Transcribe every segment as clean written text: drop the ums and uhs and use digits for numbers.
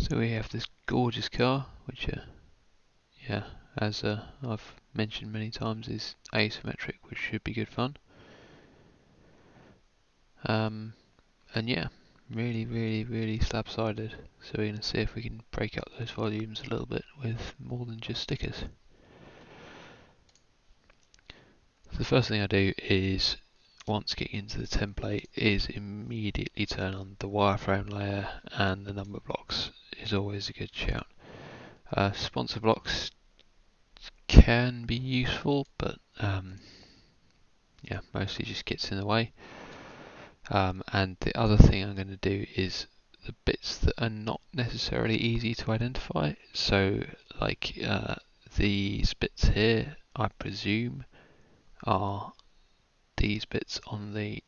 So we have this gorgeous car, which, yeah, as I've mentioned many times, is asymmetric, which should be good fun. And yeah, really slab-sided. So we're going to see if we can break up those volumes a little bit with more than just stickers. So the first thing I do is, once getting into the template, is immediately turn on the wireframe layer, and the number blocks is always a good shout. Sponsor blocks can be useful, but yeah, mostly just gets in the way. And the other thing I'm going to do is the bits that are not necessarily easy to identify. So like these bits here, I presume, are these bits on the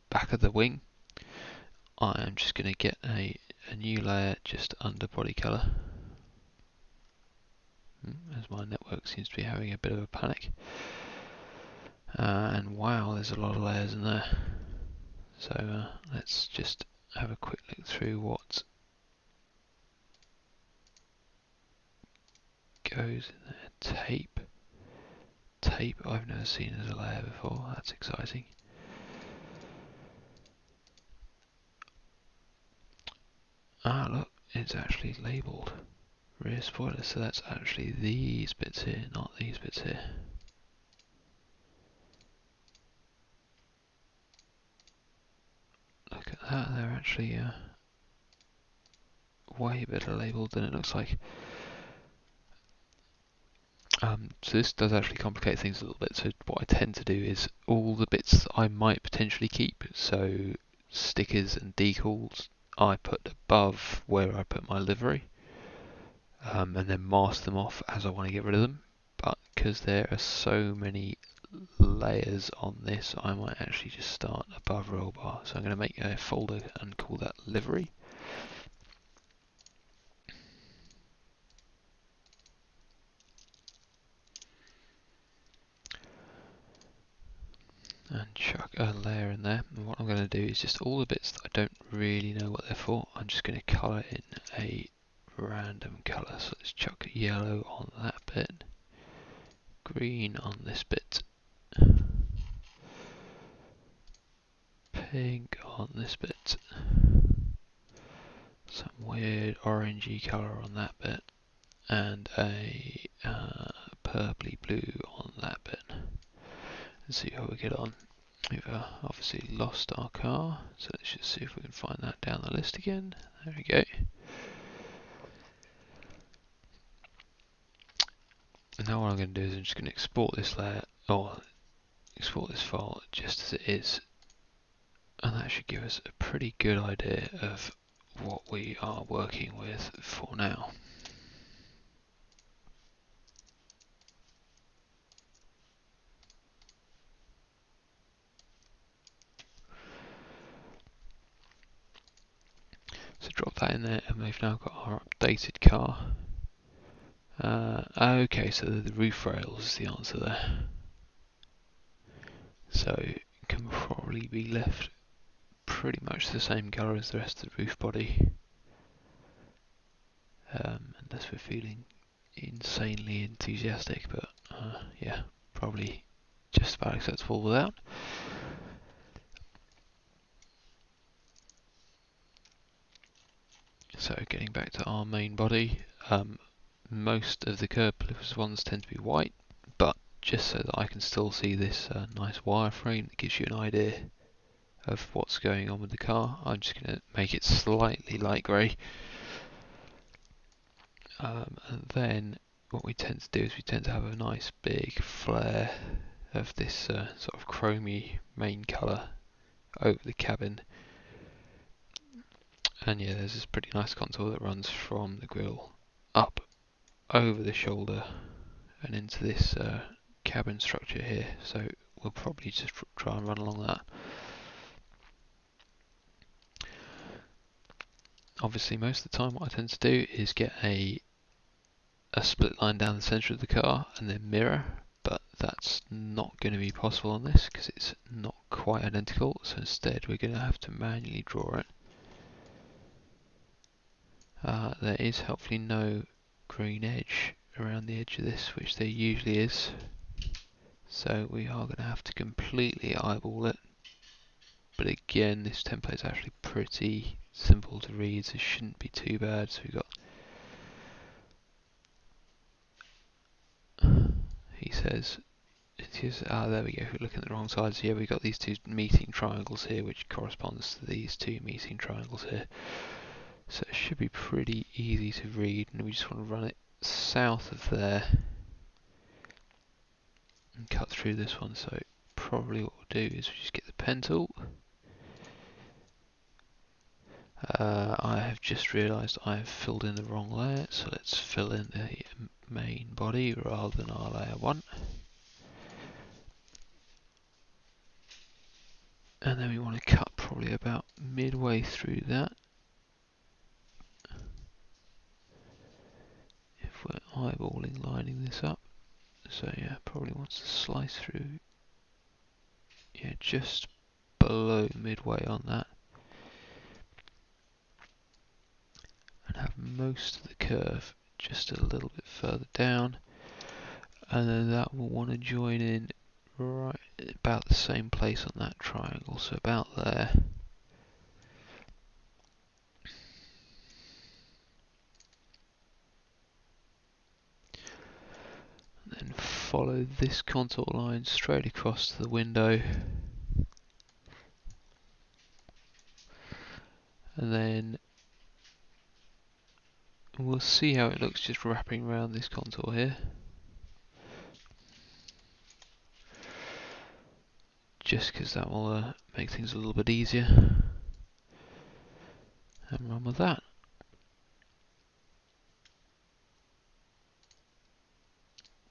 back of the wing. I am just going to get a new layer just under body colour, as my network seems to be having a bit of a panic. And wow, there's a lot of layers in there. So let's just have a quick look through what goes in there. Tape I've never seen as a layer before, that's exciting. Ah look, it's actually labelled rear spoiler, so that's actually these bits here, not these bits here. Look at that, they're actually way better labelled than it looks like. So this does actually complicate things a little bit. So what I tend to do is all the bits that I might potentially keep, so stickers and decals, I put above where I put my livery, and then mask them off as I want to get rid of them. But because there are so many layers on this, I might actually just start above roll bar. So I'm going to make a folder and call that livery. And chuck a layer in there. And what I'm going to do is just all the bits that I don't really know what they're for, I'm just going to colour in a random colour. So let's chuck yellow on that bit, green on this bit, pink on this bit, some weird orangey colour on that bit, and a purpley blue on that bit. Let's see how we get on. We've obviously lost our car, so let's just see if we can find that down the list again. There we go. And now what I'm going to do is I'm just going to export this layer, or export this file just as it is, and that should give us a pretty good idea of what we are working with for now. So drop that in there, and we've now got our updated car. Okay, so the roof rails is the answer there. So it can probably be left pretty much the same colour as the rest of the roof body, unless we're feeling insanely enthusiastic, but yeah, probably just about acceptable without. So getting back to our main body, most of the curb clippers ones tend to be white, but just so that I can still see this nice wireframe that gives you an idea of what's going on with the car, I'm just going to make it slightly light grey. And then what we tend to do is we tend to have a nice big flare of this sort of chromy main colour over the cabin. And yeah, there's this pretty nice contour that runs from the grille up over the shoulder and into this cabin structure here. So we'll probably just try and run along that. Obviously, most of the time what I tend to do is get a split line down the centre of the car and then mirror, but that's not going to be possible on this because it's not quite identical, so instead we're going to have to manually draw it. There is hopefully no green edge around the edge of this, which there usually is. So we are going to have to completely eyeball it. But again, this template is actually pretty simple to read, so it shouldn't be too bad. So we've got, he says, there we go, we're looking at the wrong side. So yeah, we've got these two meeting triangles here, which corresponds to these two meeting triangles here. So it should be pretty easy to read, and we just want to run it south of there and cut through this one. So probably what we'll do is we just get the pen tool. I have just realised I have filled in the wrong layer, so let's fill in the main body rather than our layer 1. And then we want to cut probably about midway through that. If we're eyeballing lining this up. So yeah, probably wants to slice through, yeah, just below midway on that. And have most of the curve just a little bit further down. And then that will want to join in right about the same place on that triangle, so about there. And then follow this contour line straight across to the window. And then we'll see how it looks just wrapping around this contour here. Just because that will make things a little bit easier. And run with that.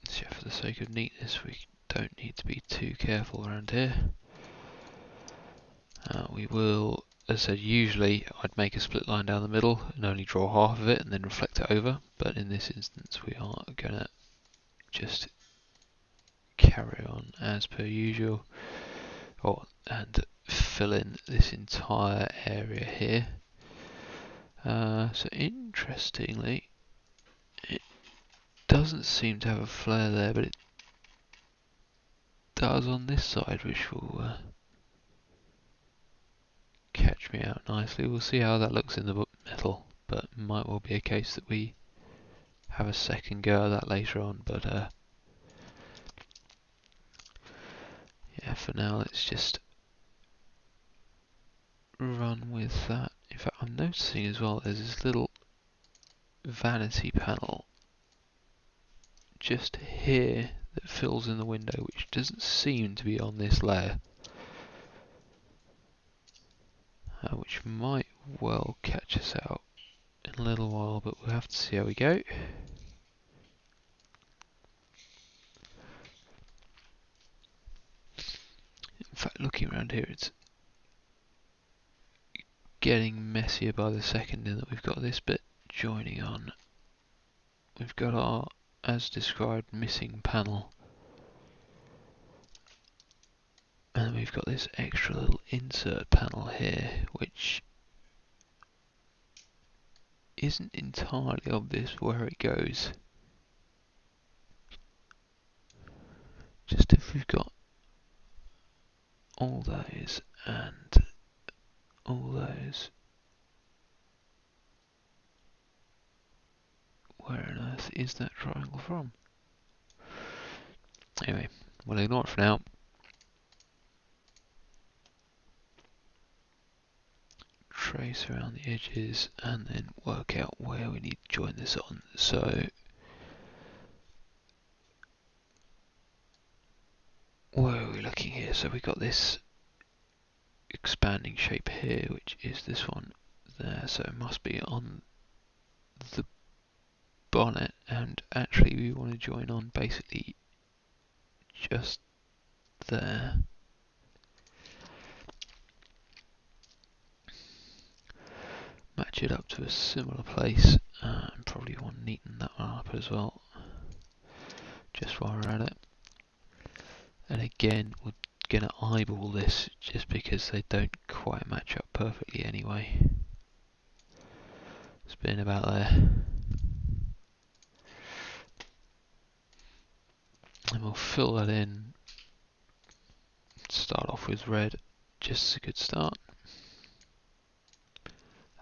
So for the sake of neatness, we don't need to be too careful around here. We will, as I said, usually I'd make a split line down the middle and only draw half of it and then reflect it over, but in this instance we are going to just carry on as per usual, and fill in this entire area here. So interestingly, it doesn't seem to have a flare there, but it does on this side, which will catch me out nicely. We'll see how that looks in the metal, but it might well be a case that we have a second go at that later on. But yeah, for now let's just run with that. In fact, I'm noticing as well there's this little vanity panel just here that fills in the window, which doesn't seem to be on this layer, which might well catch us out in a little while, but we'll have to see how we go. In fact, looking around here, it's getting messier by the second in that we've got this bit joining on. We've got our, as described, missing panel. And we've got this extra little insert panel here, which isn't entirely obvious where it goes. Just if we've got all those and all those, where on earth is that triangle from? Anyway, we'll ignore it for now. Trace around the edges and then work out where we need to join this on. So where are we looking here? So we've got this expanding shape here, which is this one there, so it must be on the bonnet, and actually we want to join on basically just there. Match it up to a similar place, and probably want to neaten that one up as well, just while we're at it. And again, we're going to eyeball this just because they don't quite match up perfectly anyway. Spin about there. And we'll fill that in. Start off with red, just a good start.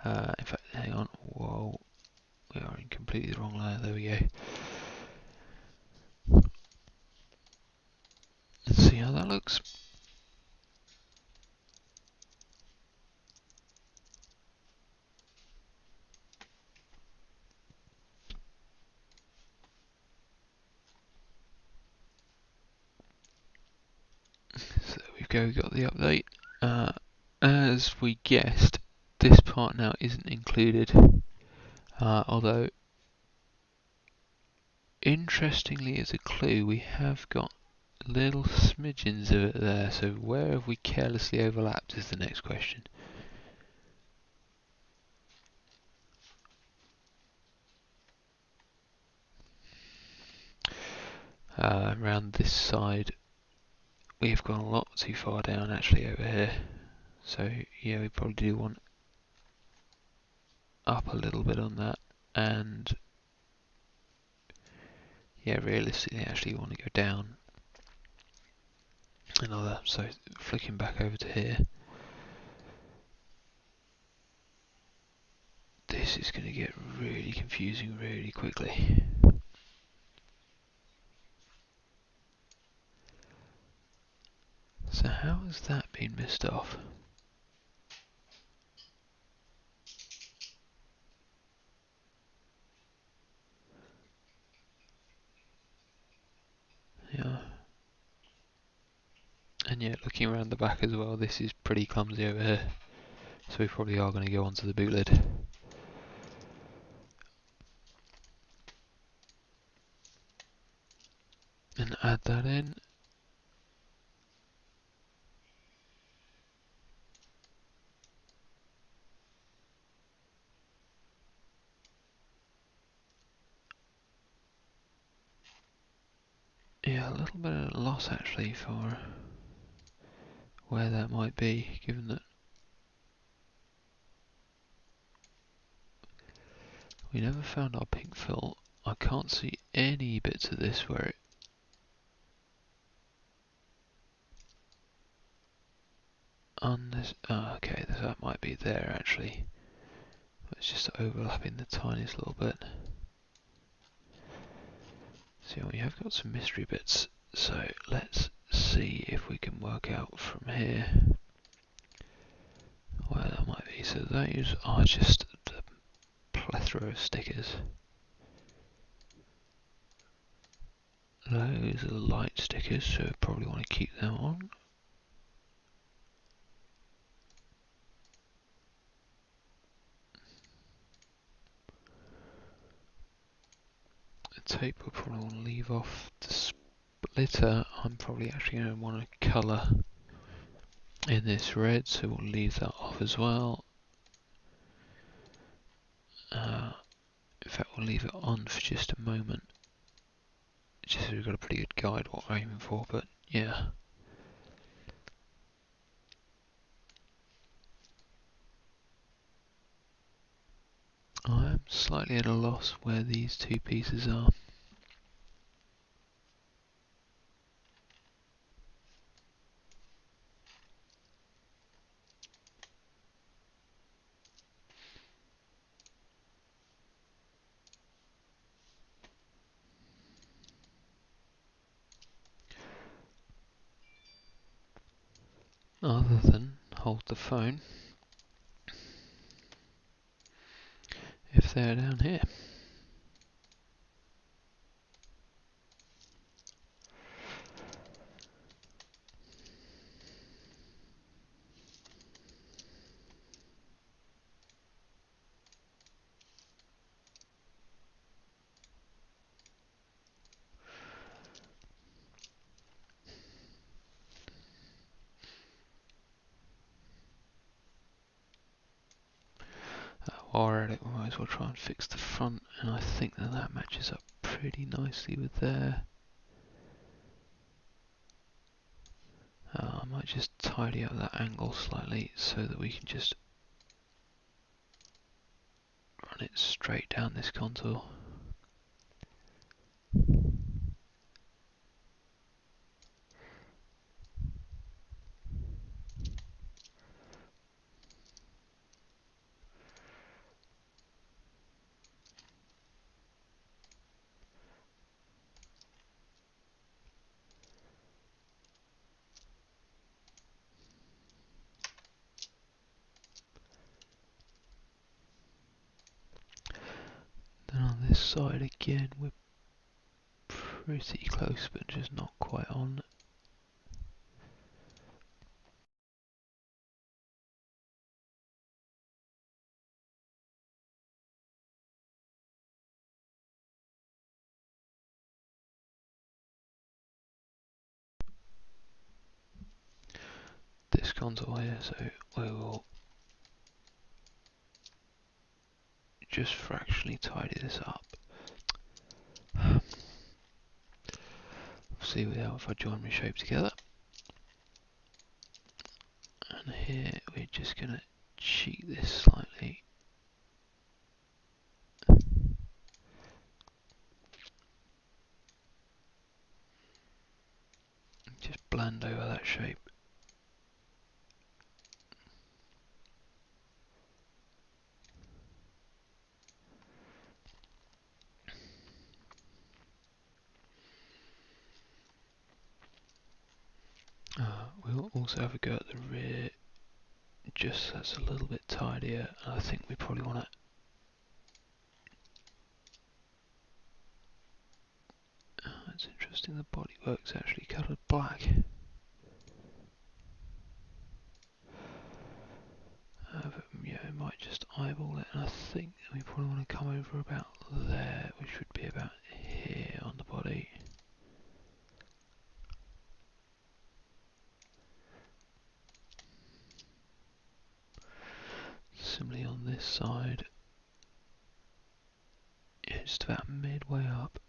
In fact, hang on, whoa, we are in completely the wrong layer, there we go. Let's see how that looks. So there we go, we got the update. As we guessed, this part now isn't included, although interestingly as a clue we have got little smidgens of it there, so where have we carelessly overlapped is the next question. Around this side we've gone a lot too far down actually over here, so yeah, we probably do want up a little bit on that, and yeah, realistically actually you want to go down another, so flicking back over to here, this is going to get really confusing really quickly. So how has that been missed off? Yeah. And yeah, looking around the back as well, this is pretty clumsy over here. So we probably are going to go onto the boot lid. And add that in. Yeah, a little bit of a loss actually for where that might be, given that we never found our pink fill. I can't see any bits of this where it okay, that might be there actually. It's just overlapping the tiniest little bit. So we have got some mystery bits. So let's see if we can work out from here where that might be. So those are just the plethora of stickers. Those are the light stickers, so we probably want to keep them on. The tape we'll probably want to leave off. The splitter I'm probably actually going to want to colour in this red, so we'll leave that off as well. In fact, we'll leave it on for just a moment, just so we've got a pretty good guide what we're aiming for, but yeah. I am slightly at a loss where these two pieces are. Other than hold the phone, if they're down here. While we're at it, we might as well try and fix the front, and I think that that matches up pretty nicely with there. I might just tidy up that angle slightly so that we can just run run it straight down this contour. Then on this side again, we're pretty close, but just not quite on. This contour here, so we will just fractionally tidy this up. See if I join my shape together. And here we're just going to cheat this slightly. Just blend over that shape. We'll also have a go at the rear, just so that's a little bit tidier. And I think we probably want to. It's interesting, the bodywork's actually coloured black. But yeah, we might just eyeball it, and I think we probably want to come over about there, which would be about here on the body. Similarly on this side, yeah, just about midway up.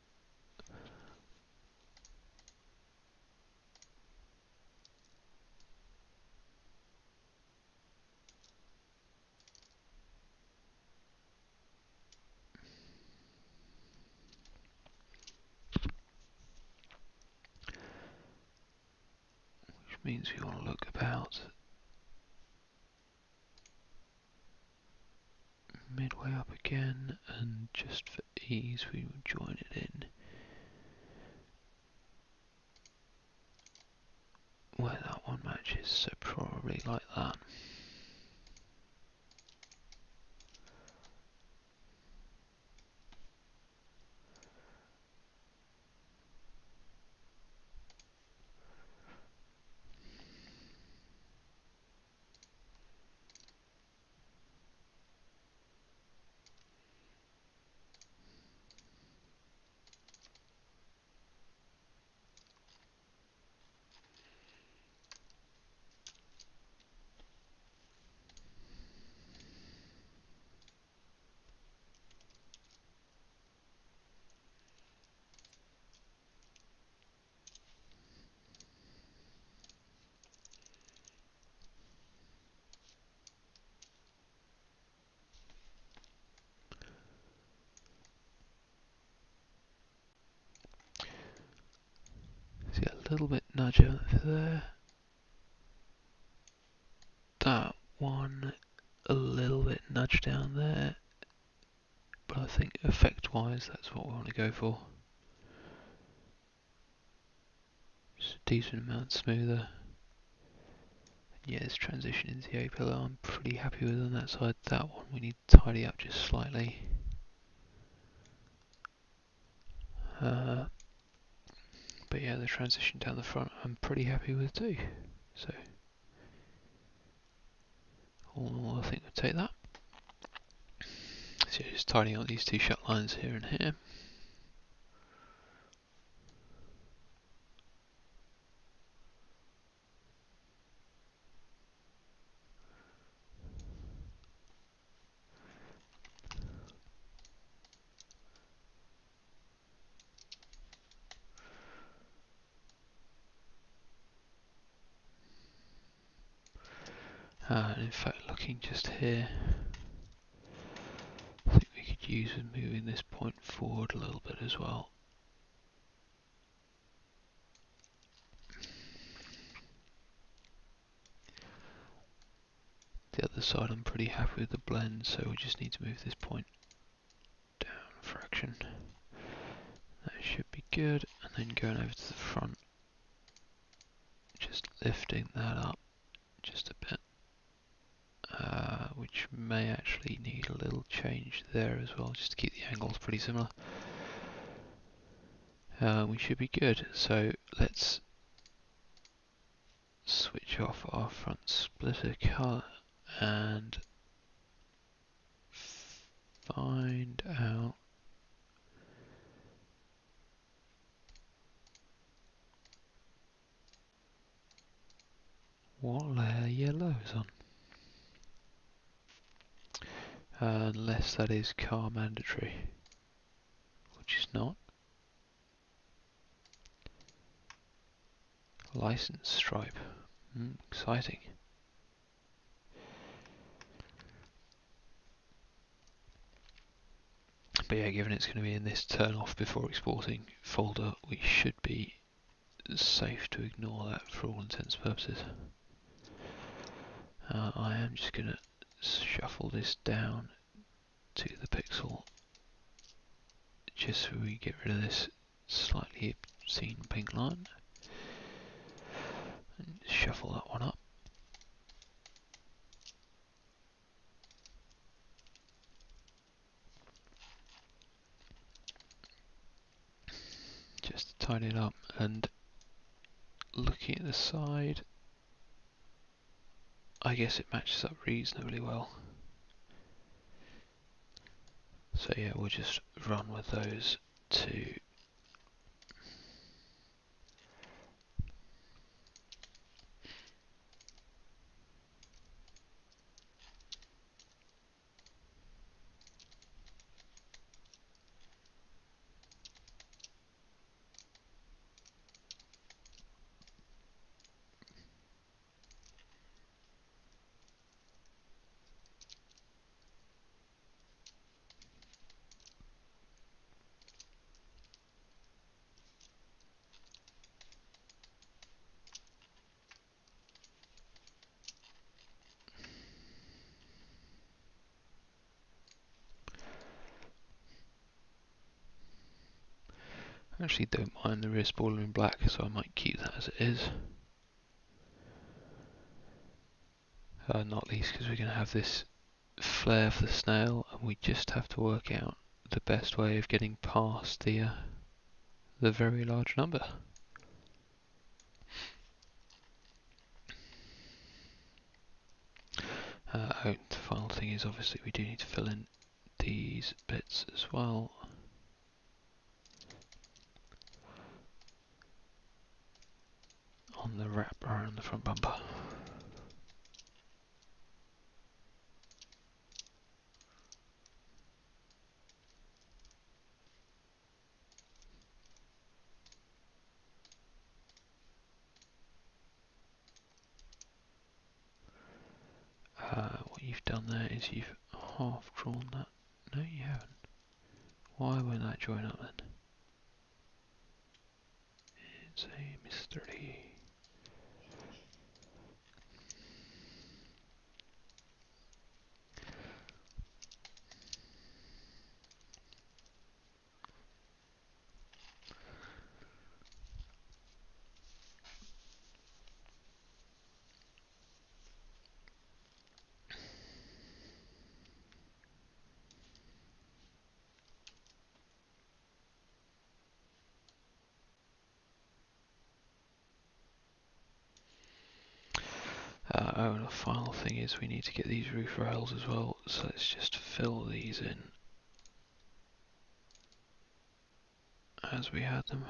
Which means we want to look about midway up again, and just for ease we will join it in where that one matches, so probably like that. See a little bit nudge over there. That one a little bit nudge down there. But I think effect-wise, that's what we want to go for. Just a decent amount smoother. Yeah, this transition into the A-pillar, I'm pretty happy with on that side. That one we need to tidy up just slightly. But yeah, the transition down the front, I'm pretty happy with too. So, all in all, I think we'll take that. So just tidying up these two shut lines here and here. And in fact, looking just here, I think we use with moving this point forward a little bit as well. The other side I'm pretty happy with the blend, so we just need to move this point down a fraction. That should be good, and then going over to the front, just lifting that up just a bit, which may actually need a little change there as well, just to keep the angles pretty similar. We should be good, so let's switch off our front splitter colour and find out what layer yellow is on. Unless that is car mandatory, which is not. License stripe. Exciting. But yeah, given it's going to be in this turn off before exporting folder, we should be safe to ignore that for all intents and purposes. I am just going to shuffle this down to the pixel just so we get rid of this slightly obscene pink line. And shuffle that one up. Just to tidy it up, and looking at the side, I guess it matches up reasonably well. So yeah, we'll just run with those two. I actually don't mind the rear spoiler in black, so I might keep that as it is. Not least because we're going to have this flare for the snail, and we just have to work out the best way of getting past the very large number. The final thing is obviously we do need to fill in these bits as well. On the wrap around the front bumper. What you've done there is you've half drawn that. No, you haven't. Why won't that join up then? It's a mystery. And the final thing is we need to get these roof rails as well, so let's just fill these in as we had them.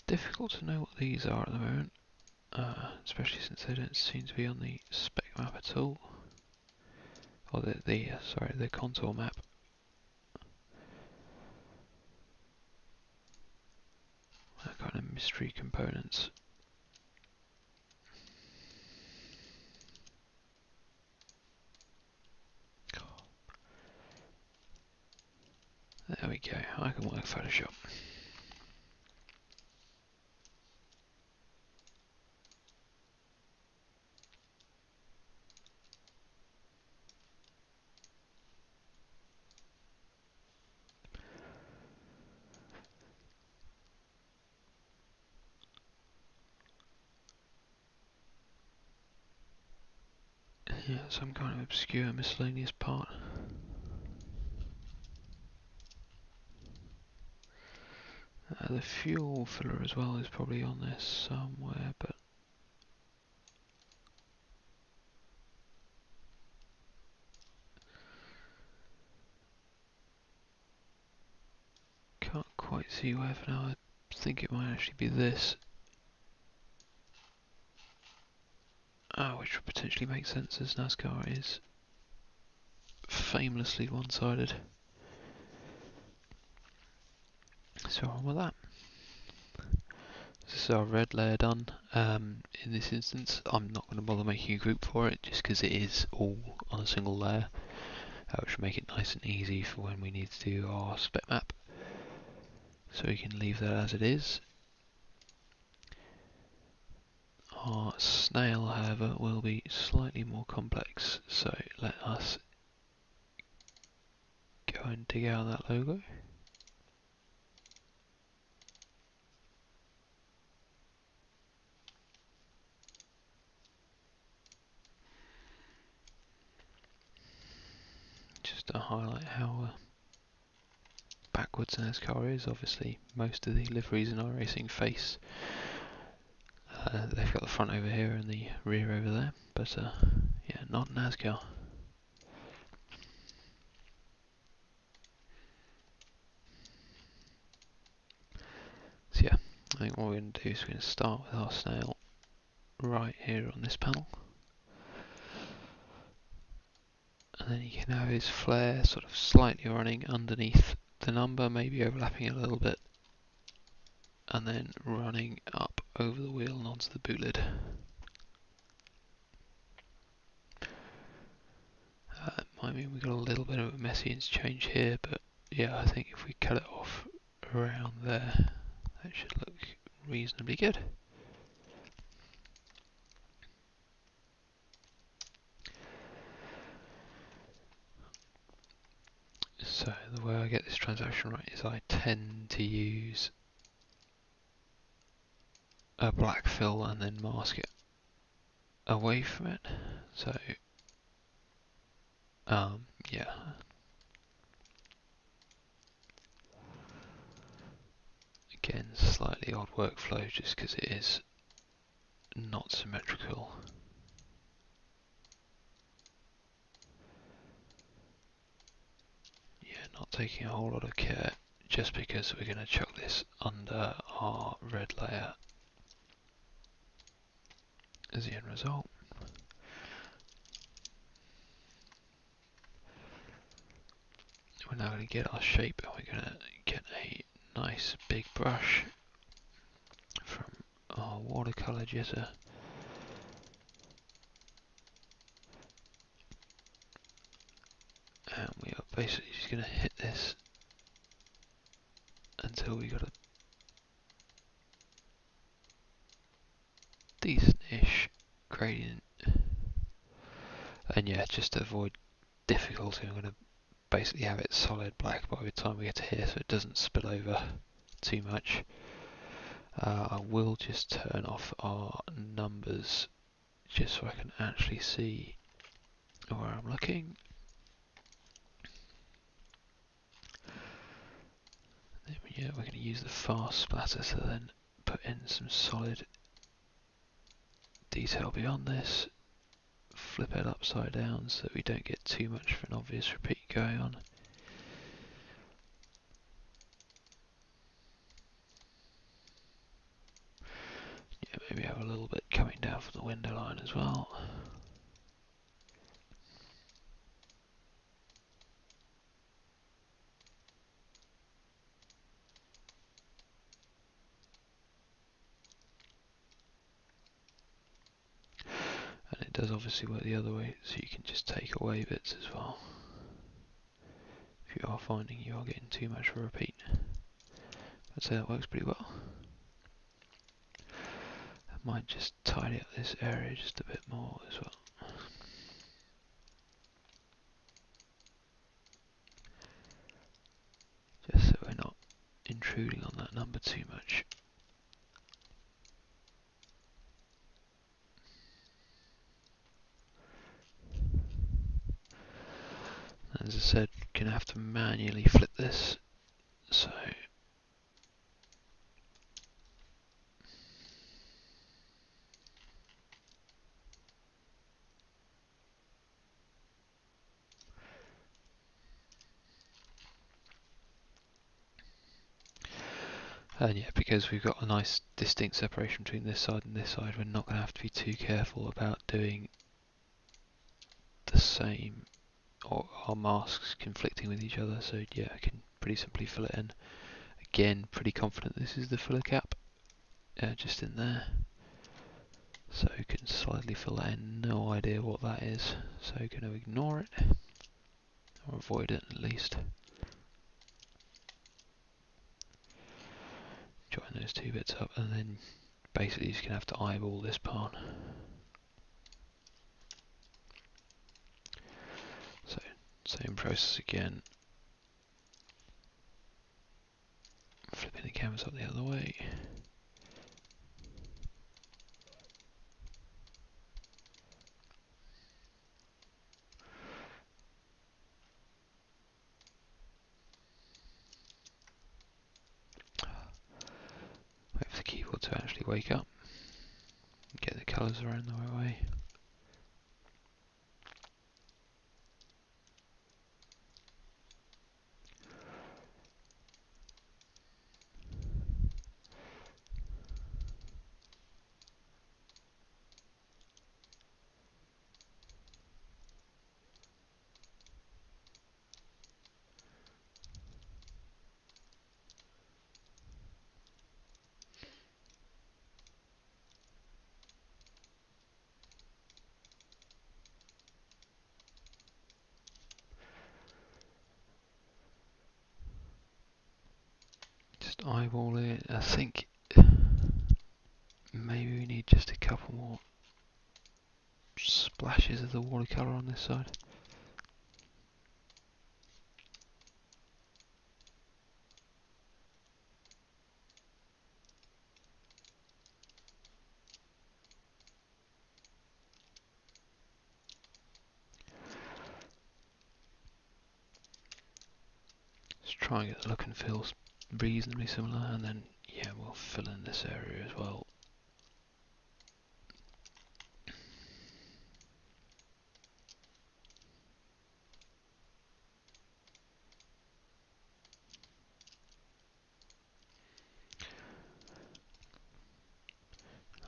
Difficult to know what these are at the moment, especially since they don't seem to be on the spec map at all, or the contour map. That kind of mystery components. There we go, I can work Photoshop. Yeah, some kind of obscure miscellaneous part. The fuel filler as well is probably on there somewhere, but can't quite see where for now. I think it might actually be this. Which would potentially make sense as NASCAR is famously one-sided. So on with that. This is our red layer done. In this instance, I'm not going to bother making a group for it, just because it is all on a single layer, which will make it nice and easy for when we need to do our spec map. So we can leave that as it is. Our snail, however, will be slightly more complex, so let us go and dig out that logo. Just to highlight how backwards NASCAR is. Obviously, most of the liveries in iRacing face. They've got the front over here and the rear over there, but yeah, not NASCAR. So yeah, I think what we're going to do is we're going to start with our snail right here on this panel. And then you can have his flare sort of slightly running underneath the number, maybe overlapping it a little bit, and then running up over the wheel and onto the boot lid. It might mean we've got a little bit of a messy interchange here, but yeah, I think if we cut it off around there, that should look reasonably good. So the way I get this transaction right is I tend to use a black fill and then mask it away from it. So yeah. Again, slightly odd workflow just because it is not symmetrical. Yeah, not taking a whole lot of care just because we're going to chuck this under our red layer as the end result. We're now going to get our shape and we're going to get a nice big brush from our watercolor jitter. And we are basically just going to hit this until we got a decent-ish gradient. And yeah, just to avoid difficulty, I'm going to basically have it solid black by the time we get to here so it doesn't spill over too much. I will just turn off our numbers just so I can actually see where I'm looking. Yeah, we're going to use the fast splatter to then put in some solid detail beyond this. Flip it upside down so that we don't get too much of an obvious repeat going on. Yeah, maybe have a little bit coming down from the window line as well. And it does obviously work the other way, so you can just take away bits as well if you are finding you are getting too much of a repeat. I'd say that works pretty well. I might just tidy up this area just a bit more as well. Just so we're not intruding on that number too much. As I said, gonna have to manually flip this, so and yeah, because we've got a nice distinct separation between this side and this side, we're not going to have to be too careful about doing the same, or our masks conflicting with each other. So yeah, I can pretty simply fill it in. Again, pretty confident this is the filler cap, just in there. So you can slightly fill that in, no idea what that is, so you're going to ignore it, or avoid it at least. Join those two bits up, and then basically you're just going to have to eyeball this part. So, same process again. Flipping the canvas up the other way. Wait for the keyboard to actually wake up. Get the colours around the right way. Just eyeball it. I think maybe we need just a couple more splashes of the watercolour on this side. Just try and get the look and feel reasonably similar, and then yeah, we'll fill in this area as well.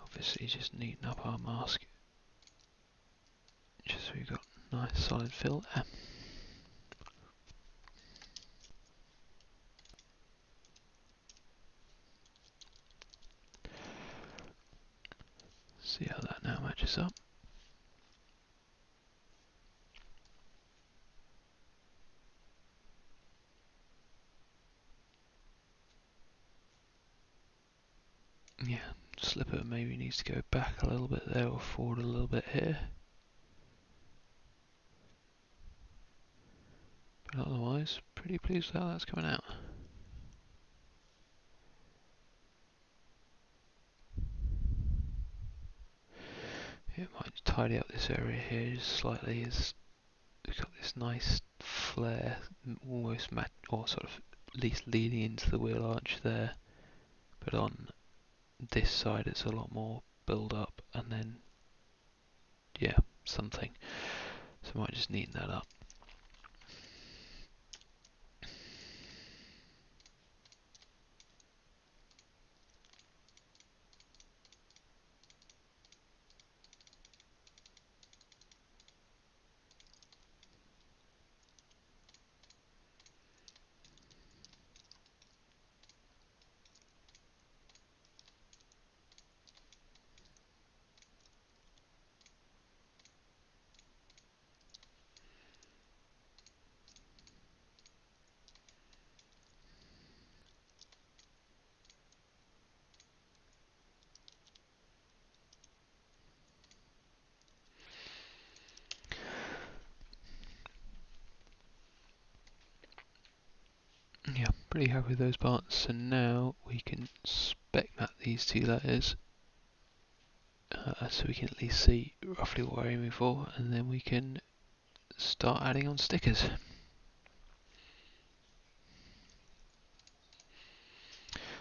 Obviously just neaten up our mask, just so we've got nice solid fill there. See how that now matches up. Yeah, slipper maybe needs to go back a little bit there, or forward a little bit here. But otherwise, pretty pleased with how that's coming out. It might tidy up this area here just slightly, as we've got this nice flare, almost or sort of at least leading into the wheel arch there. But on this side it's a lot more build up, and then yeah, something. So I might just neaten that up. pretty happy with those parts. So now we can spec map these two letters, so we can at least see roughly what we're aiming for, and then we can start adding on stickers.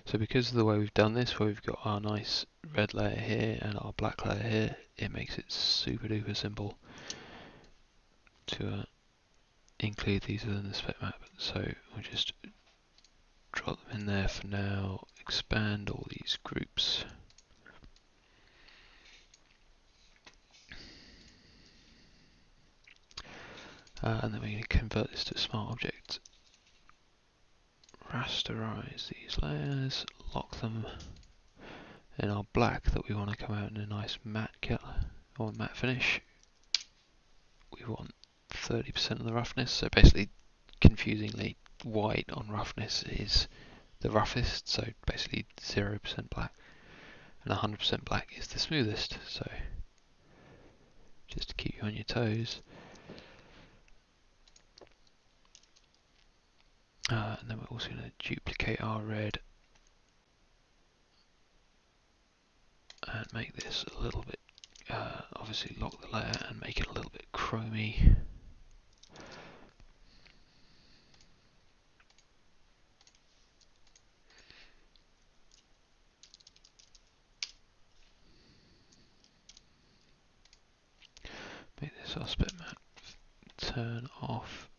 So because of the way we've done this, where we've got our nice red layer here and our black layer here, it makes it super duper simple to include these within the spec map. So we'll just drop them in there for now, expand all these groups. And then we're going to convert this to a smart object. Rasterize these layers, lock them in our black that we want to come out in a nice matte colour or matte finish. We want 30% of the roughness, so basically, confusingly, white on roughness is the roughest, so basically 0% black, and 100% black is the smoothest, so just to keep you on your toes. And then we're also going to duplicate our red and make this a little bit, obviously lock the layer and make it a little bit chromy. Make this our spec map, turn off.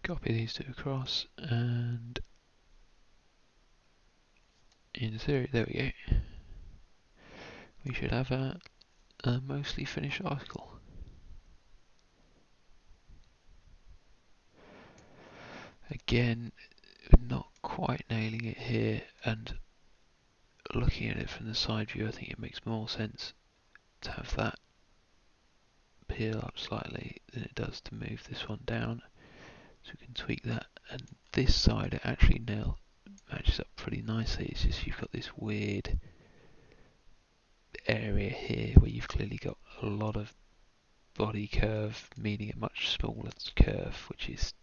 Copy these two across, and in theory, there we go. We should have a mostly finished article. Again, not quite nailing it here, and looking at it from the side view, I think it makes more sense to have that peel up slightly than it does to move this one down. So we can tweak that, and this side it actually now matches up pretty nicely. It's just you've got this weird area here where you've clearly got a lot of body curve meaning a much smaller curve, which is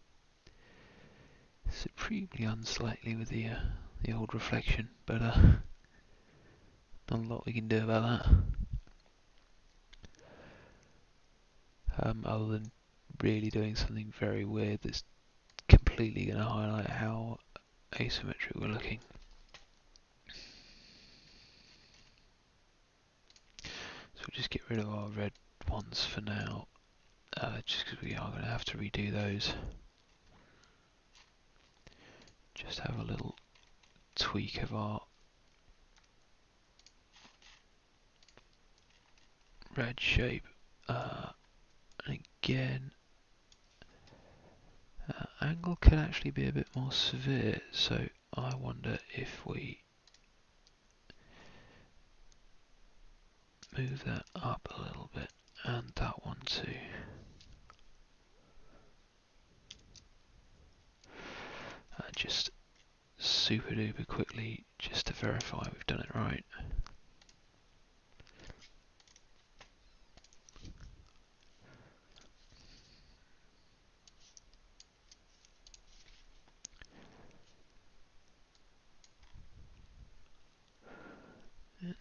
supremely unsightly with the old reflection, but not a lot we can do about that. Other than really doing something very weird that's completely going to highlight how asymmetric we're looking. So we'll just get rid of our red ones for now, just because we are going to have to redo those. Just have a little tweak of our red shape. And again, angle can actually be a bit more severe, so I wonder if we move that up a little bit, and that one too. Just super duper quickly, just to verify we've done it right.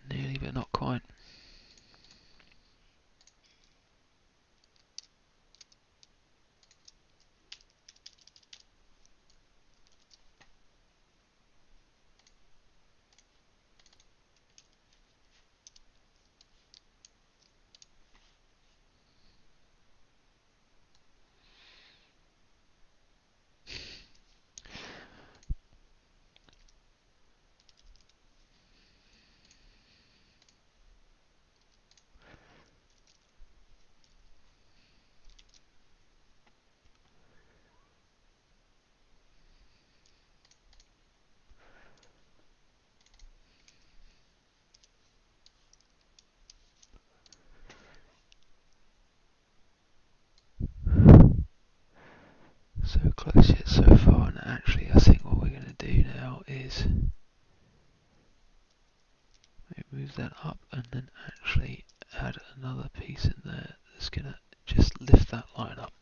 Nearly, but not quite. So close yet so far, and actually I think what we're going to do now is move that up and then actually add another piece in there that's going to just lift that line up.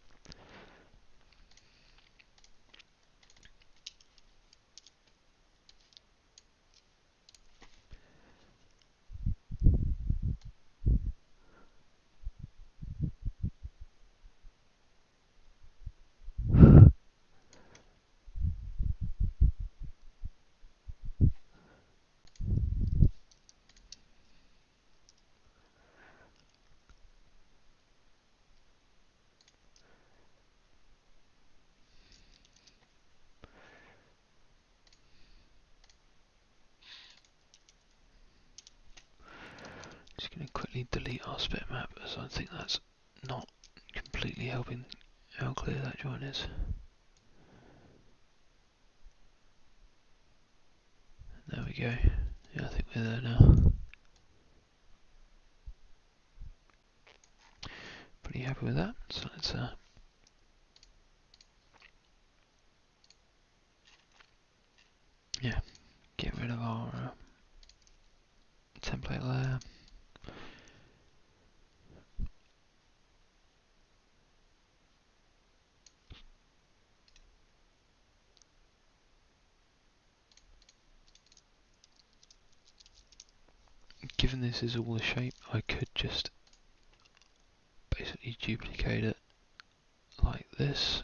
Just going to quickly delete our spec map as I think that's not completely helping how clear that joint is. There we go. Yeah, I think we're there now. Pretty happy with that. So let's yeah, get rid of our template layer. Given this is all the shape, I could just basically duplicate it like this,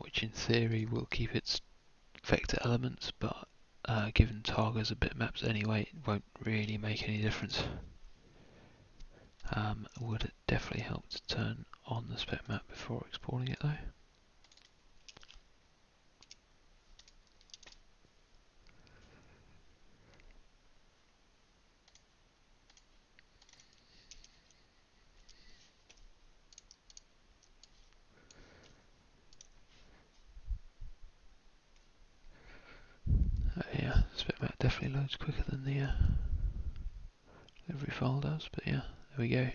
which in theory will keep its vector elements, but given Targa's are bitmaps anyway, it won't really make any difference. Would definitely help to turn on the spec map before exporting it though. Yeah, spec map definitely loads quicker than the Livery file does, but yeah, there we go.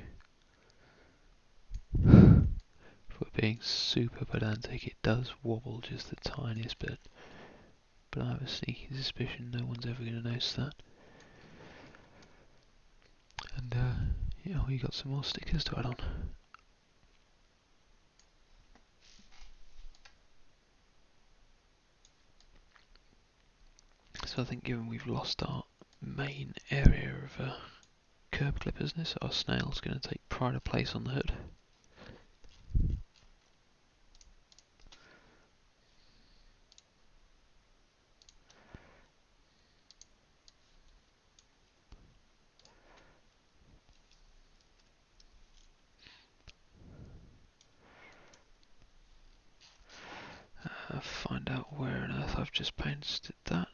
If we're being super pedantic, it does wobble just the tiniest bit, but I have a sneaky suspicion no one's ever going to notice that. And yeah, we got some more stickers to add on. So I think given we've lost our main area of curb clippersness, our snail's going to take pride of place on the hood. Find out where on earth I've just pasted that.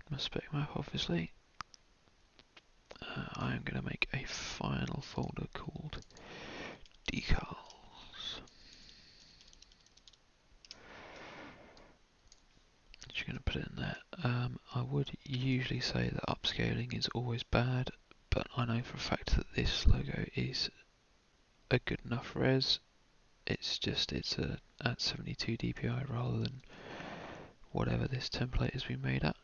My spec map, obviously. I am going to make a final folder called decals. Just going to put it in there. I would usually say that upscaling is always bad, but I know for a fact that this logo is a good enough res. It's just at 72 dpi rather than whatever this template has been made at.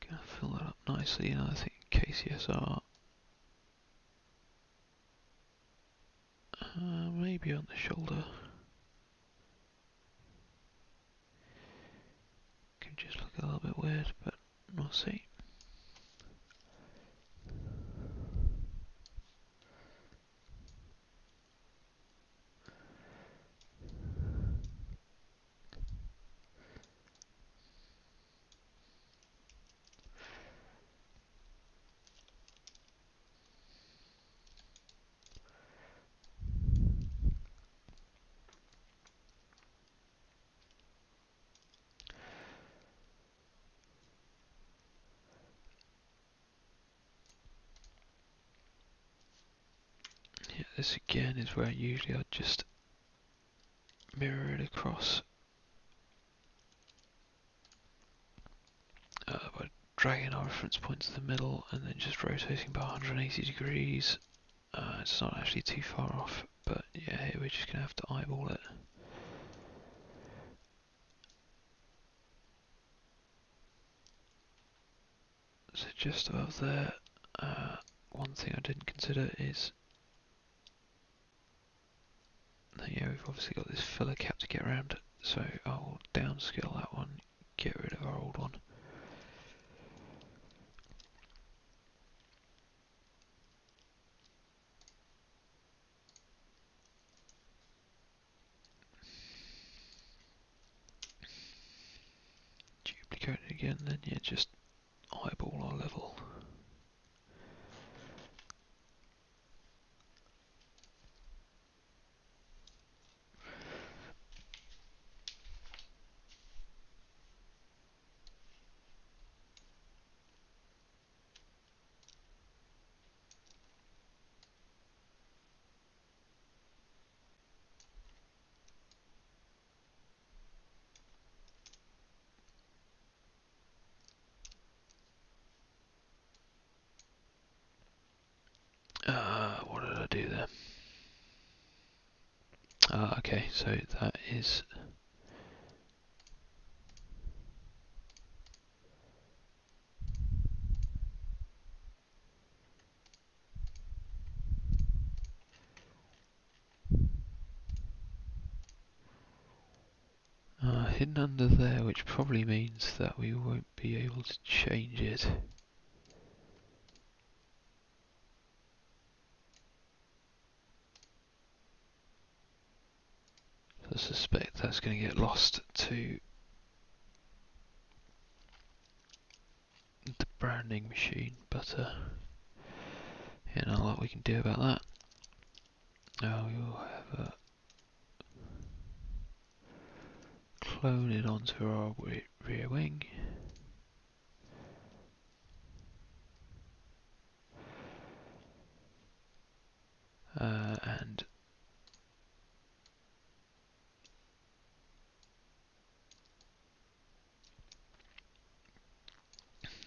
Gonna fill that up nicely, and I think KCSR maybe on the shoulder. Can just look a little bit weird, but we'll see. Yeah, this again is where usually I'd just mirror it across by dragging our reference point to the middle and then just rotating by 180 degrees. It's not actually too far off, but yeah, here we're just going to have to eyeball it. So just above there, one thing I didn't consider is, yeah, we've obviously got this filler cap to get around, so I'll downscale that one, get rid of our old one. Duplicate it again, then yeah, just eyeball our level. What did I do there? Okay, so that is hidden under there, which probably means that we won't be able to change it. I suspect that's going to get lost to the branding machine, but yeah, not a lot we can do about that. Now we will have a clone it onto our rear wing. And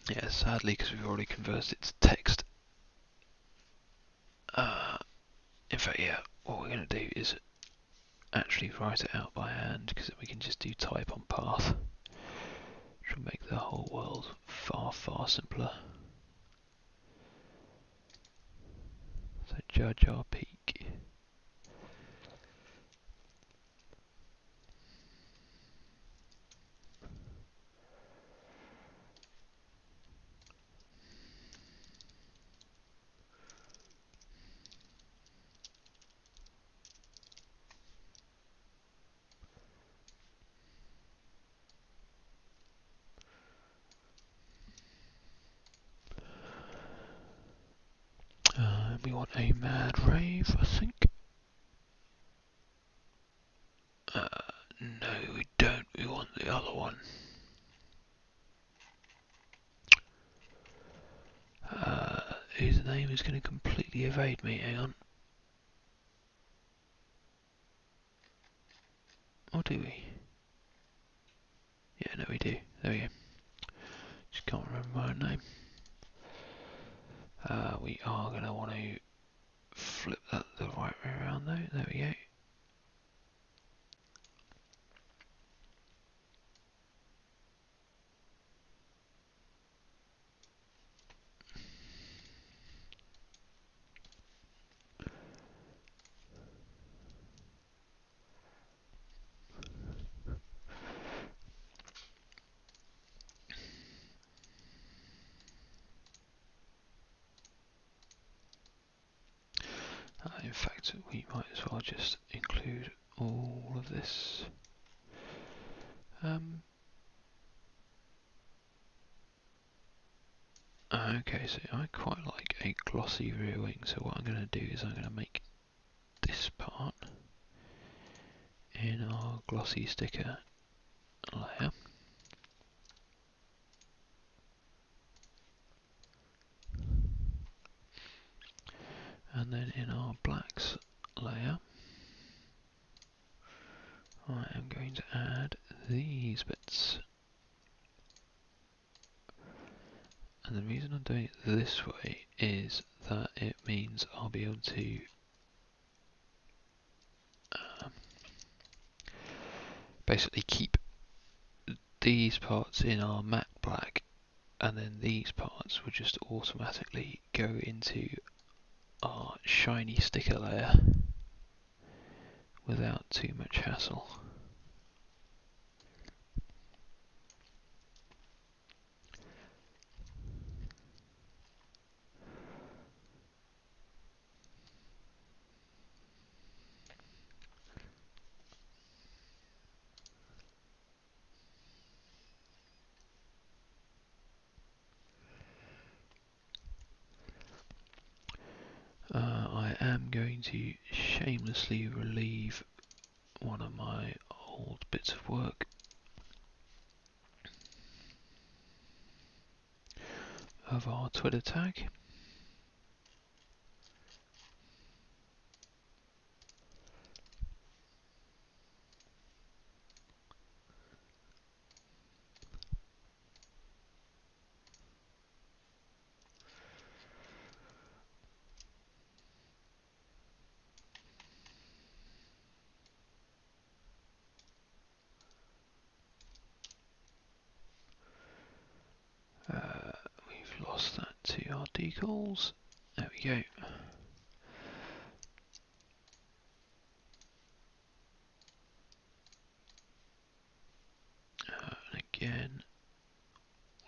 yeah, sadly, because we've already converted it to text. In fact, yeah, what we're going to do is actually write it out by hand, because then we can just do type on path, which will make the whole world far, far simpler. So judge our peak. We want a mad rave, I think. No, we don't. We want the other one. Whose name is going to completely evade me. Hang on. Or do we? Yeah, no, we do. There we go. Just can't remember my own name. We are going to want to flip that the right way around though. There we go. In fact, we might as well just include all of this. Okay, so I quite like a glossy rear wing, so what I'm going to do is I'm going to make this part in our glossy sticker layer. And then in our blacks layer, I am going to add these bits. doing it this way is that it means I'll be able to basically keep these parts in our matte black, and then these parts will just automatically go into our shiny sticker layer without too much hassle. I am going to shamelessly relieve one of my old bits of work of our Twitter tag. We've lost that to our decals. There we go. And again,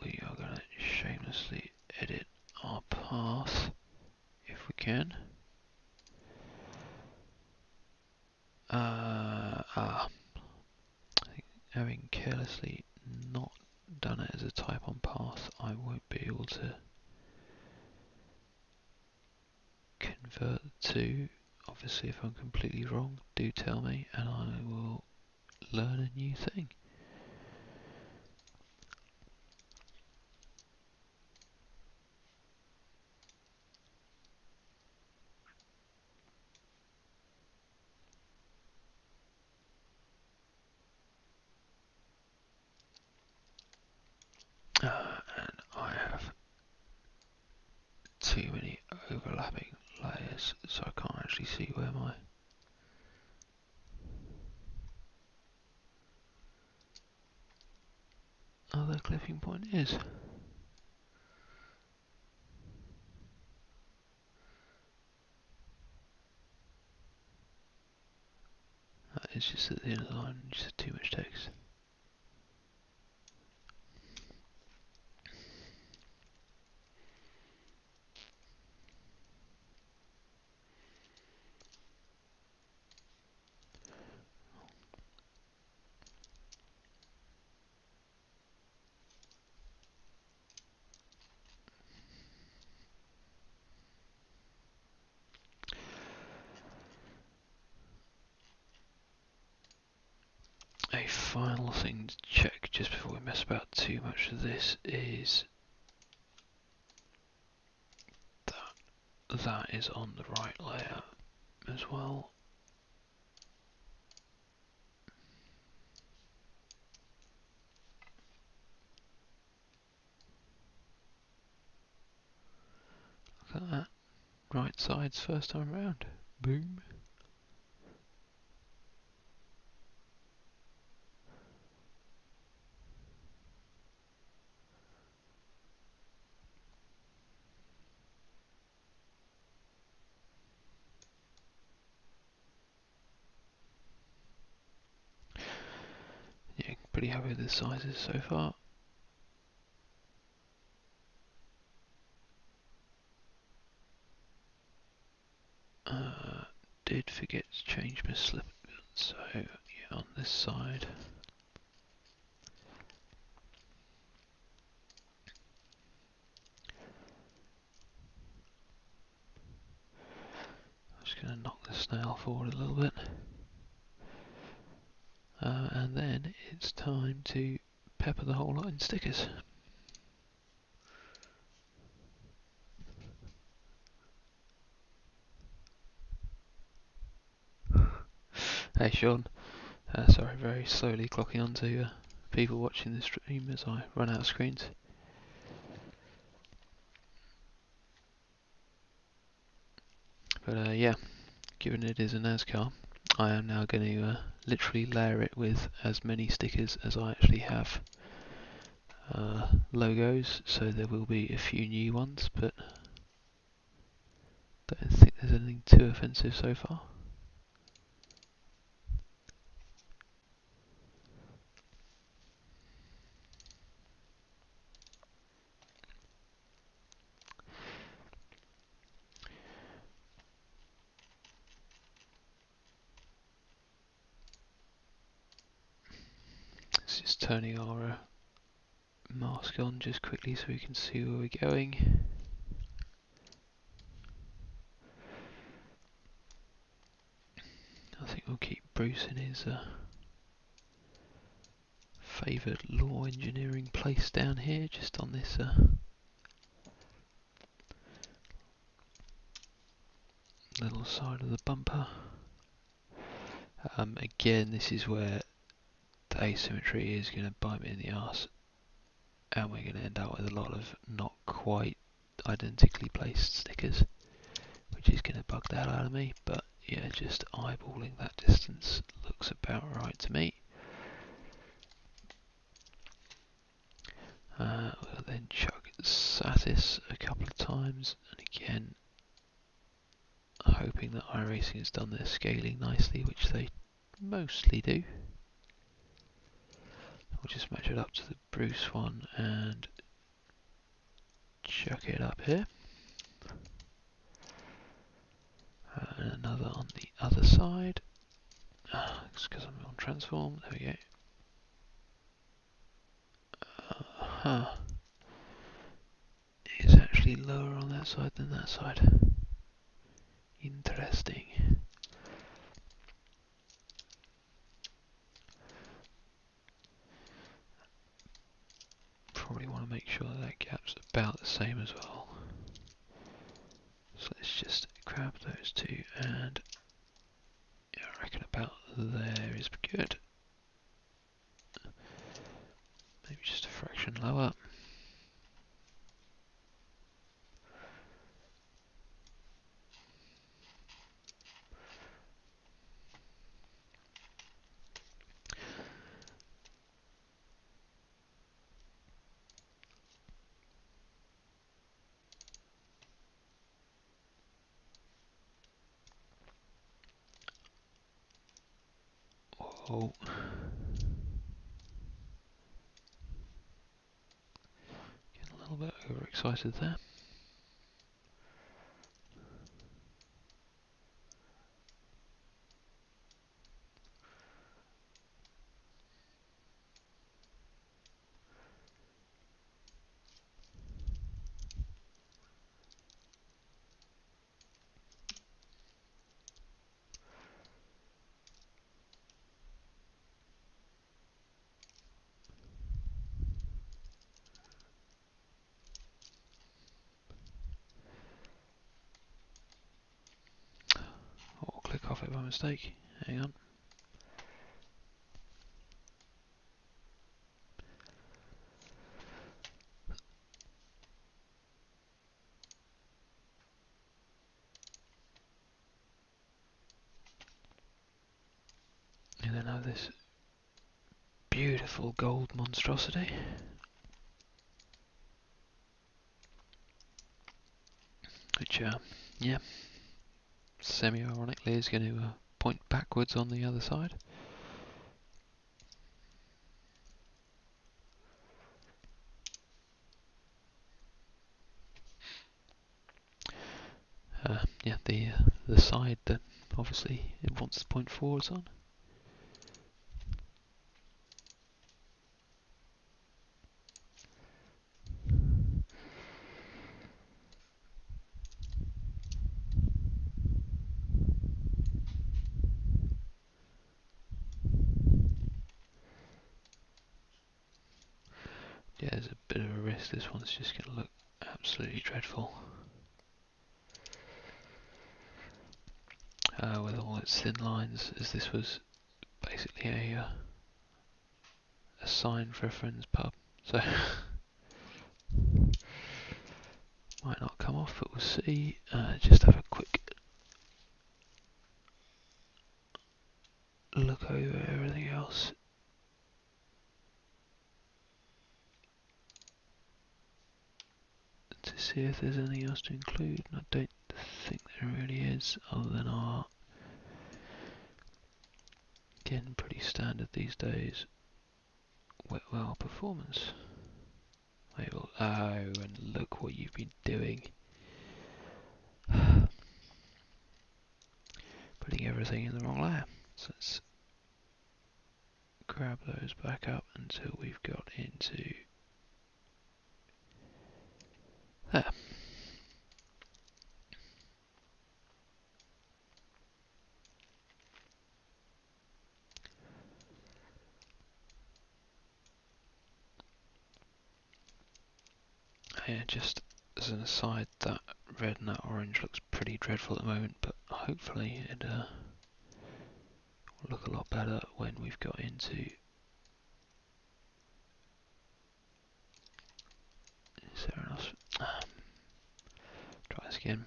we are going to shamelessly edit our path if we can. I think having carelessly not done it as a type on path, I won't be able to convert the two. Obviously, if I'm completely wrong, do tell me and I will learn a new thing. And I have too many overlapping layers, so I can't actually see where my other clipping point is. That is just at the end of the line, just too much text. A final thing to check just before we mess about too much of this is that is on the right layer as well. Look at that. Right side's first time around. Boom. Yeah, pretty happy with the sizes so far. Did forget to change my slip, so yeah, on this side. I'm just going to knock the snail forward a little bit. And then it's time to pepper the whole lot in stickers. Hey Sean, sorry, very slowly clocking on to people watching the stream as I run out of screens. But yeah, given it is a NASCAR, I am now going to literally layer it with as many stickers as I actually have logos, so there will be a few new ones, but don't think there's anything too offensive so far. This is turning our mask on just quickly so we can see where we're going. I think we'll keep Bruce in his favoured law engineering place down here, just on this little side of the bumper. Again, this is where the asymmetry is going to bite me in the arse, and we're going to end up with a lot of not quite identically placed stickers, which is going to bug the hell out of me. But yeah, just eyeballing that distance looks about right to me. We'll then chuck Satis a couple of times, and again hoping that iRacing has done their scaling nicely, which they mostly do. We'll just match it up to the Bruce one and chuck it up here. And another on the other side. It's because I'm on transform. There we go. It's actually lower on that side than that side. Interesting. Probably want to make sure that gap's about the same as well. So let's just grab those two, and yeah, I reckon about there is good. Maybe just a fraction lower. Oh. Getting a little bit overexcited there. I'll click off it by mistake. Hang on. And then have this beautiful gold monstrosity. Which, yeah, semi-ironically is going to point backwards on the other side. Yeah, the side that obviously it wants to point forwards on. Yeah, there's a bit of a risk this one's just going to look absolutely dreadful. With all its thin lines, as this was basically a sign for a friend's pub. So, might not come off, but we'll see. Just have a quick look over everything else. To see if there's anything else to include, and I don't think there really is, other than our, again, pretty standard these days, wet well performance. Oh, and look what you've been doing. Putting everything in the wrong layer. So let's grab those back up until we've got into there. Yeah, just as an aside, that red and that orange looks pretty dreadful at the moment, but hopefully it will look a lot better when we've got into. Is there enough? Try this again.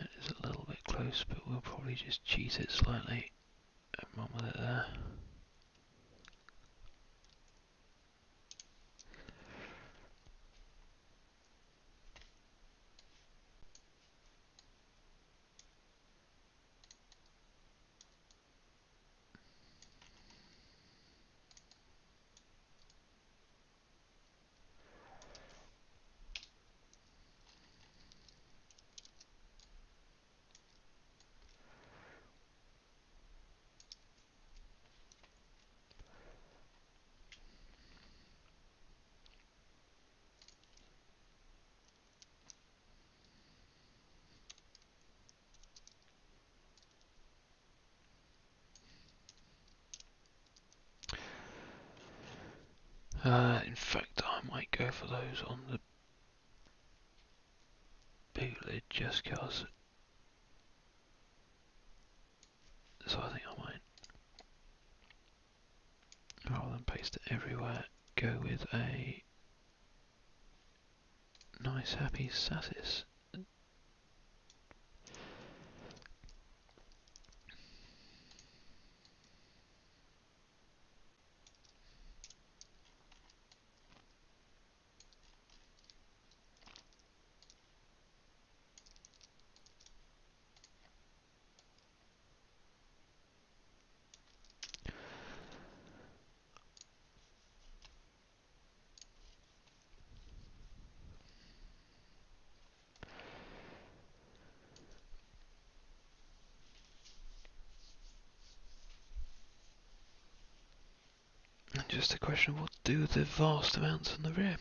It is a little bit close, but we'll probably just cheat it slightly and run with it there. In fact, I might go for those on the boot lid just cause. So I think I might, rather than paste it everywhere, go with a nice happy satis. And just a question of what to do with the vast amounts on the rear.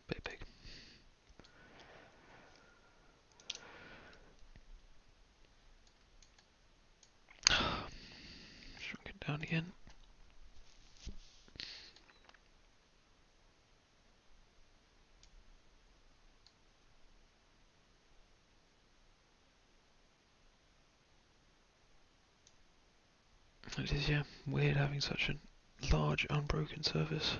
Bit big. Shrunk it down again. It is, yeah, weird having such a large unbroken surface.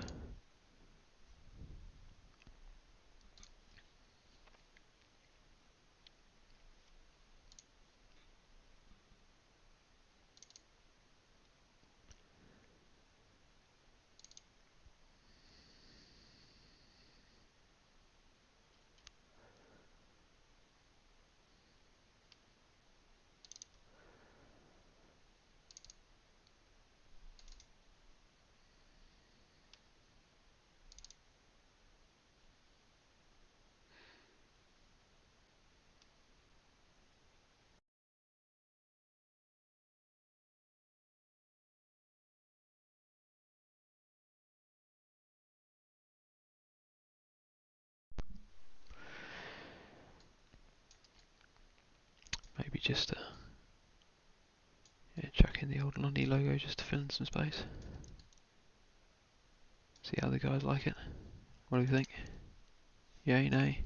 just yeah, chuck in the old Lundy logo just to fill in some space. See how the guys like it. What do you think? Yay, nay?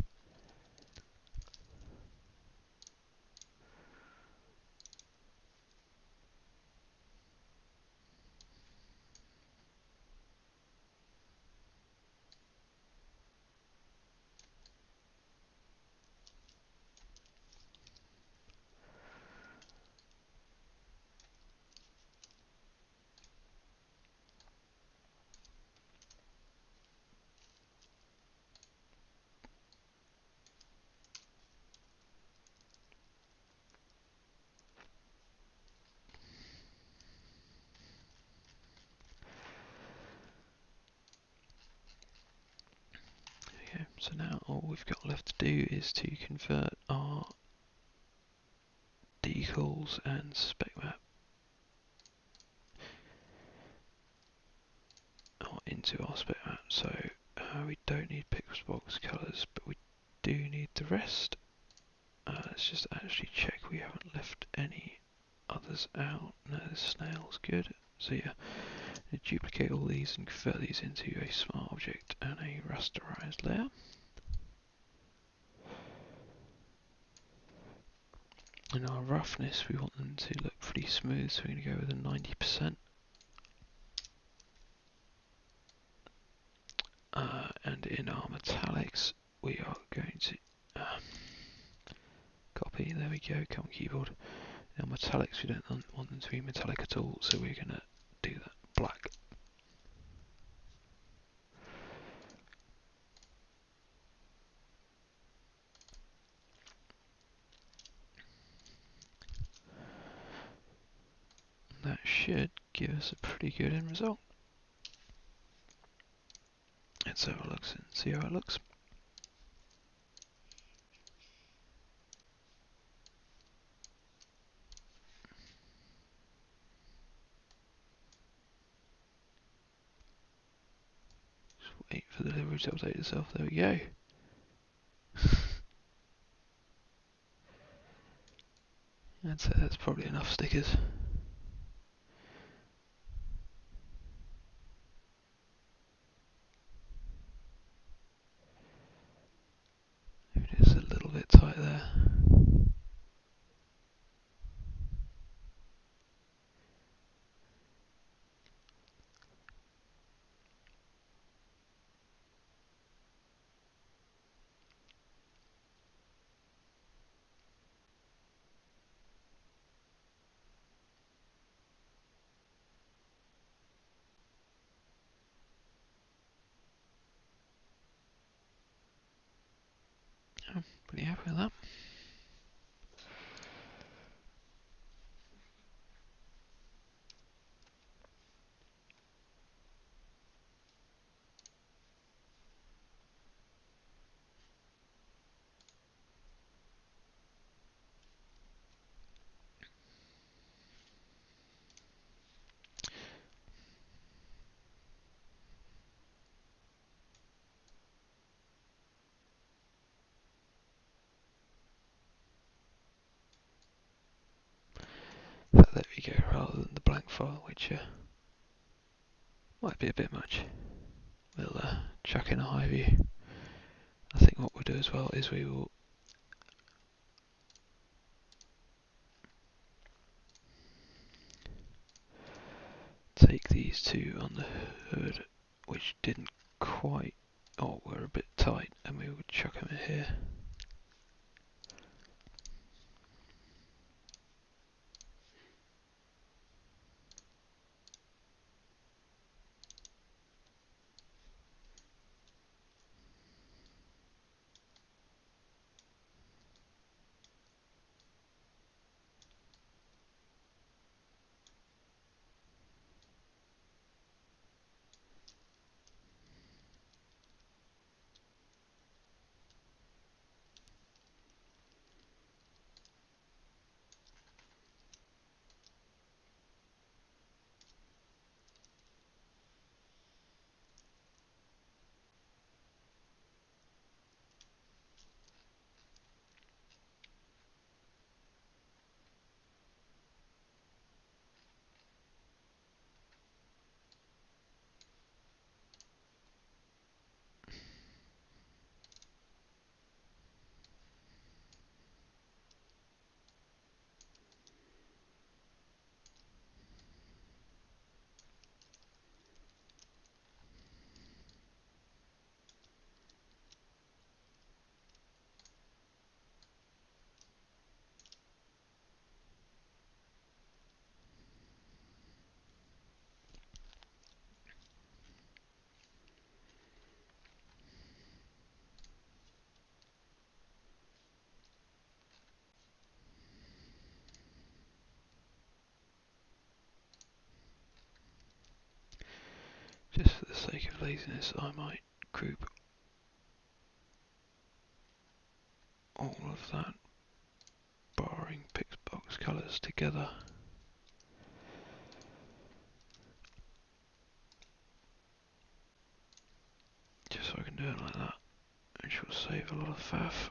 Okay, so now all we've got left to do is to convert our decals and spec map into our spec map. So we don't need pixel box colours, but we do need the rest. Let's just actually check we haven't left any others out. No, the snail's good. So yeah, duplicate all these and convert these into a smart object and a rasterized layer. In our roughness, we want them to look pretty smooth, so we're going to go with a 90%. And in our metallics, we are going to copy. There we go. Come on, keyboard. In our metallics, we don't want them to be metallic at all, so we're going to do that black. That should give us a pretty good end result. Let's have a look and see how it looks. Just wait for the livery to update itself. There we go. That's probably enough stickers. It is a little bit tight there. I'm pretty happy with that. So there we go, rather than the blank file, which might be a bit much. We'll chuck in a high view. I think what we'll do as well is we will take these two on the hood, which didn't quite, or were a bit tight, and we would chuck them in here. Just for the sake of laziness, I might group all of that barring Pixbox colours together. Just so I can do it like that, which will save a lot of faff.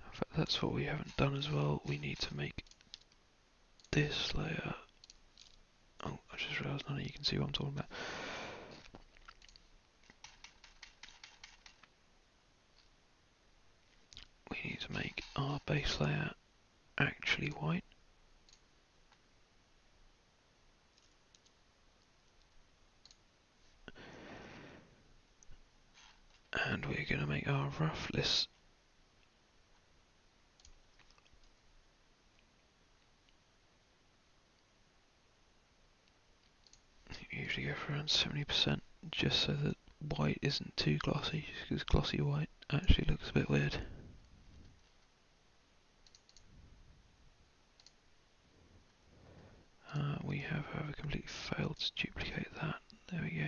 In fact, that's what we haven't done as well. We need to make this layer. Oh, I just realised none of you can see what I'm talking about. We need to make our base layer actually white. And we're going to make our roughness usually go for around 70%, just so that white isn't too glossy, because glossy white actually looks a bit weird. We have, however, completely failed to duplicate that. There we go.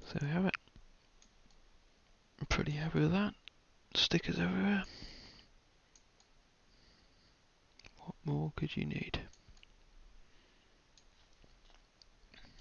So we have it. I'm pretty happy with that. Stickers everywhere. What more could you need?